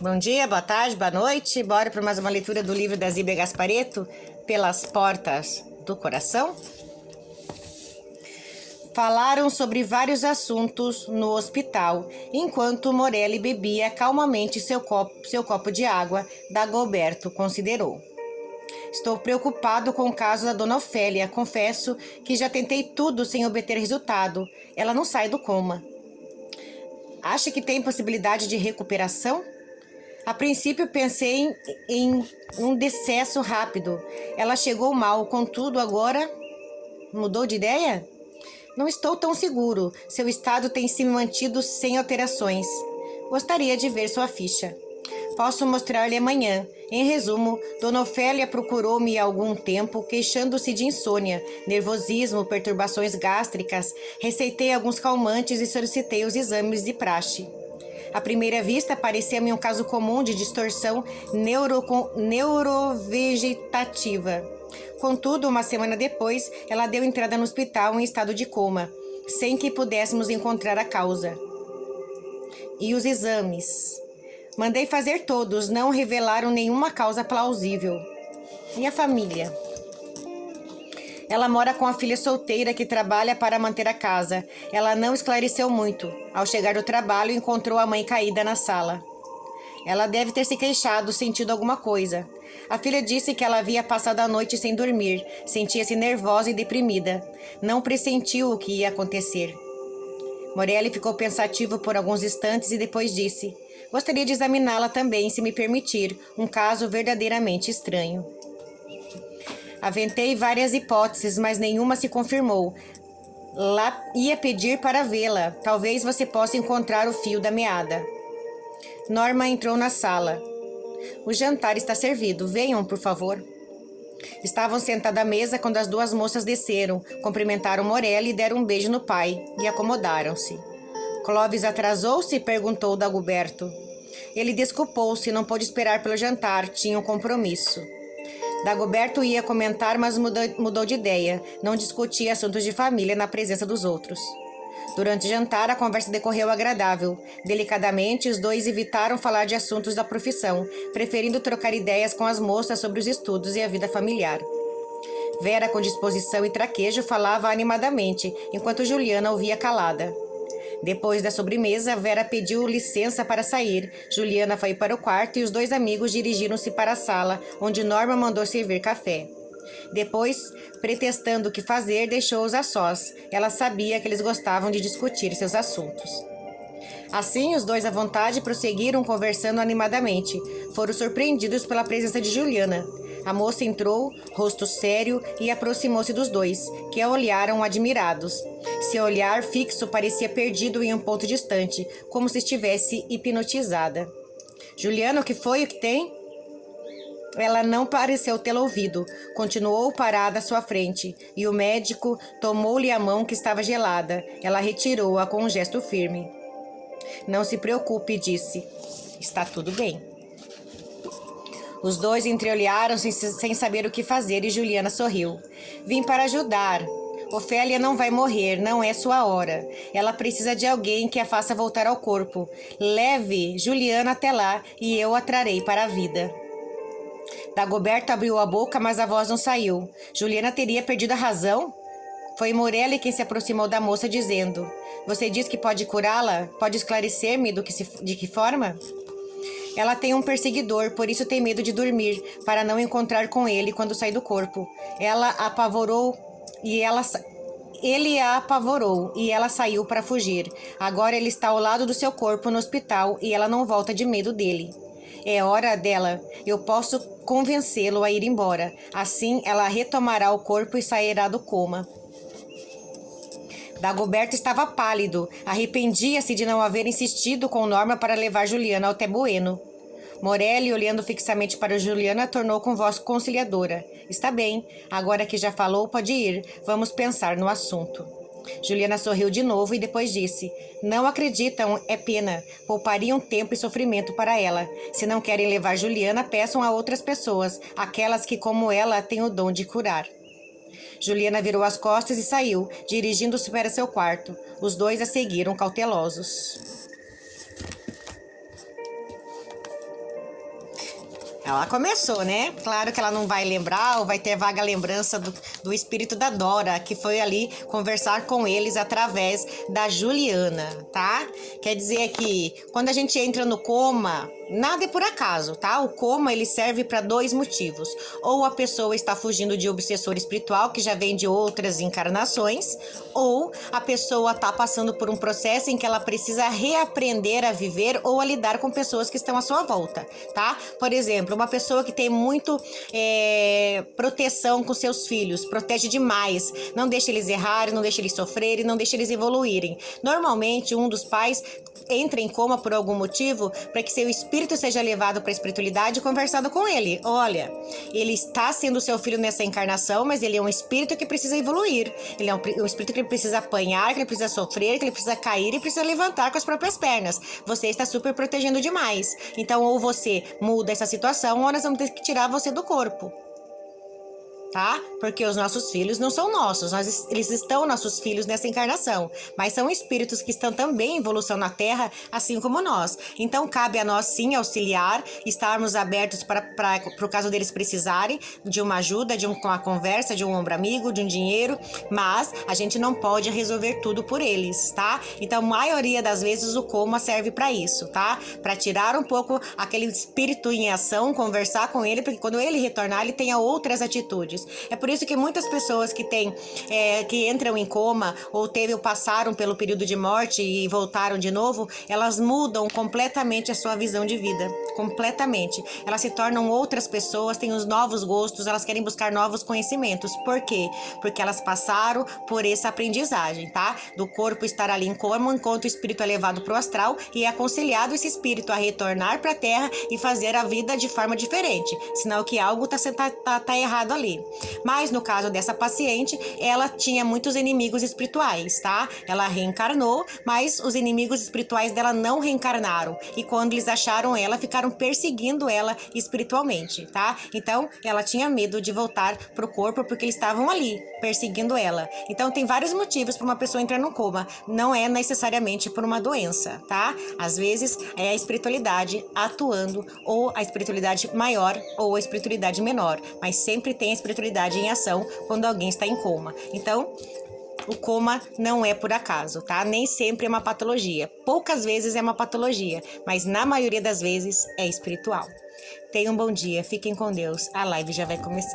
Bom dia, boa tarde, boa noite. Bora para mais uma leitura do livro da Zíbia Gasparetto, Pelas Portas do Coração. Falaram sobre vários assuntos no hospital, enquanto Morelli bebia calmamente seu copo de água. Dagoberto considerou. Estou preocupado com o caso da Dona Ofélia. Confesso que já tentei tudo sem obter resultado. Ela não sai do coma. Acha que tem possibilidade de recuperação? A princípio pensei em um decesso rápido. Ela chegou mal, contudo agora mudou de ideia? Não estou tão seguro. Seu estado tem se mantido sem alterações. Gostaria de ver sua ficha. Posso mostrar-lhe amanhã. Em resumo, Dona Ofélia procurou-me há algum tempo, queixando-se de insônia, nervosismo, perturbações gástricas. Receitei alguns calmantes e solicitei os exames de praxe. À primeira vista, parecia-me um caso comum de distorção neurovegetativa. Contudo, uma semana depois, ela deu entrada no hospital em estado de coma, sem que pudéssemos encontrar a causa. E os exames? Mandei fazer todos, não revelaram nenhuma causa plausível. E a família? Ela mora com a filha solteira que trabalha para manter a casa. Ela não esclareceu muito. Ao chegar do trabalho, encontrou a mãe caída na sala. Ela deve ter se queixado, sentido alguma coisa. A filha disse que ela havia passado a noite sem dormir, sentia-se nervosa e deprimida. Não pressentiu o que ia acontecer. Morelli ficou pensativo por alguns instantes e depois disse: gostaria de examiná-la também, se me permitir, um caso verdadeiramente estranho. Aventei várias hipóteses, mas nenhuma se confirmou. Lá ia pedir para vê-la. Talvez você possa encontrar o fio da meada. Norma entrou na sala. O jantar está servido. Venham, por favor. Estavam sentados à mesa quando as duas moças desceram, cumprimentaram Morelli e deram um beijo no pai, e acomodaram-se. Clóvis atrasou-se e perguntou Dagoberto. Ele desculpou-se, não pôde esperar pelo jantar, tinha um compromisso. Dagoberto ia comentar, mas mudou de ideia. Não discutia assuntos de família na presença dos outros. Durante o jantar, a conversa decorreu agradável. Delicadamente, os dois evitaram falar de assuntos da profissão, preferindo trocar ideias com as moças sobre os estudos e a vida familiar. Vera, com disposição e traquejo, falava animadamente, enquanto Juliana ouvia calada. Depois da sobremesa, Vera pediu licença para sair. Juliana foi para o quarto e os dois amigos dirigiram-se para a sala, onde Norma mandou servir café. Depois, pretextando o que fazer, deixou-os a sós. Ela sabia que eles gostavam de discutir seus assuntos. Assim, os dois à vontade prosseguiram conversando animadamente. Foram surpreendidos pela presença de Juliana. A moça entrou, rosto sério, e aproximou-se dos dois, que a olharam admirados. Seu olhar fixo parecia perdido em um ponto distante, como se estivesse hipnotizada. Juliana, o que foi? O que tem? Ela não pareceu tê-la ouvido. Continuou parada à sua frente, e o médico tomou-lhe a mão que estava gelada. Ela retirou-a com um gesto firme. Não se preocupe, disse. Está tudo bem. Os dois entreolharam-se sem saber o que fazer e Juliana sorriu. Vim para ajudar. Ofélia não vai morrer, não é sua hora. Ela precisa de alguém que a faça voltar ao corpo. Leve Juliana até lá e eu a trarei para a vida. Dagoberto abriu a boca, mas a voz não saiu. Juliana teria perdido a razão? Foi Morelli quem se aproximou da moça, dizendo: você diz que pode curá-la? Pode esclarecer-me de que forma? Ela tem um perseguidor, por isso tem medo de dormir, para não encontrar com ele quando sair do corpo. Ele a apavorou e ela saiu para fugir. Agora ele está ao lado do seu corpo no hospital e ela não volta de medo dele. É hora dela. Eu posso convencê-lo a ir embora. Assim, ela retomará o corpo e sairá do coma. Dagoberto estava pálido. Arrependia-se de não haver insistido com Norma para levar Juliana ao Bueno. Morelli, olhando fixamente para Juliana, tornou com voz conciliadora. Está bem, agora que já falou, pode ir. Vamos pensar no assunto. Juliana sorriu de novo e depois disse: não acreditam, é pena. Poupariam tempo e sofrimento para ela. Se não querem levar Juliana, peçam a outras pessoas, aquelas que, como ela, têm o dom de curar. Juliana virou as costas e saiu, dirigindo-se para seu quarto. Os dois a seguiram cautelosos. Ela começou, né? Claro que ela não vai lembrar ou vai ter vaga lembrança do espírito da Dora, que foi ali conversar com eles através da Juliana, tá? Quer dizer que quando a gente entra no coma, nada é por acaso, tá? O coma, ele serve para dois motivos. Ou a pessoa está fugindo de obsessor espiritual, que já vem de outras encarnações, ou a pessoa está passando por um processo em que ela precisa reaprender a viver ou a lidar com pessoas que estão à sua volta, tá? Por exemplo, uma pessoa que tem muito proteção com seus filhos, protege demais, não deixa eles errarem, não deixa eles sofrerem, não deixa eles evoluírem. Normalmente, um dos pais entra em coma por algum motivo para que seu espírito seja levado para a espiritualidade e conversado com ele. Olha, ele está sendo seu filho nessa encarnação, mas ele é um espírito que precisa evoluir. Ele é um espírito que ele precisa apanhar, que ele precisa sofrer, que ele precisa cair e precisa levantar com as próprias pernas. Você está super protegendo demais. Então, ou você muda essa situação, ou nós vamos ter que tirar você do corpo. Tá? Porque os nossos filhos não são nossos, eles estão nossos filhos nessa encarnação, mas são espíritos que estão também em evolução na Terra, assim como nós. Então cabe a nós sim auxiliar, estarmos abertos para o caso deles precisarem de uma ajuda, de uma conversa, de um ombro amigo, de um dinheiro, mas a gente não pode resolver tudo por eles, tá? Então a maioria das vezes o coma serve para isso, tá? Para tirar um pouco aquele espírito em ação, conversar com ele, porque quando ele retornar ele tenha outras atitudes. É por isso que muitas pessoas que que entram em coma ou passaram pelo período de morte e voltaram de novo, elas mudam completamente a sua visão de vida, completamente. Elas se tornam outras pessoas, têm os novos gostos, elas querem buscar novos conhecimentos. Por quê? Porque elas passaram por essa aprendizagem, tá? Do corpo estar ali em coma, enquanto o espírito é levado para o astral e é aconselhado esse espírito a retornar para a Terra e fazer a vida de forma diferente, sinal que algo tá errado ali. Mas no caso dessa paciente, ela tinha muitos inimigos espirituais, tá? Ela reencarnou, mas os inimigos espirituais dela não reencarnaram. E quando eles acharam ela, ficaram perseguindo ela espiritualmente, tá? Então, ela tinha medo de voltar pro corpo porque eles estavam ali, perseguindo ela. Então, tem vários motivos para uma pessoa entrar no coma. Não é necessariamente por uma doença, tá? Às vezes, é a espiritualidade atuando, ou a espiritualidade maior, ou a espiritualidade menor. Mas sempre tem a espiritualidade em ação quando alguém está em coma. Então, o coma não é por acaso, tá? Nem sempre é uma patologia. Poucas vezes é uma patologia, mas na maioria das vezes é espiritual. Tenham um bom dia, fiquem com Deus. A live já vai começar.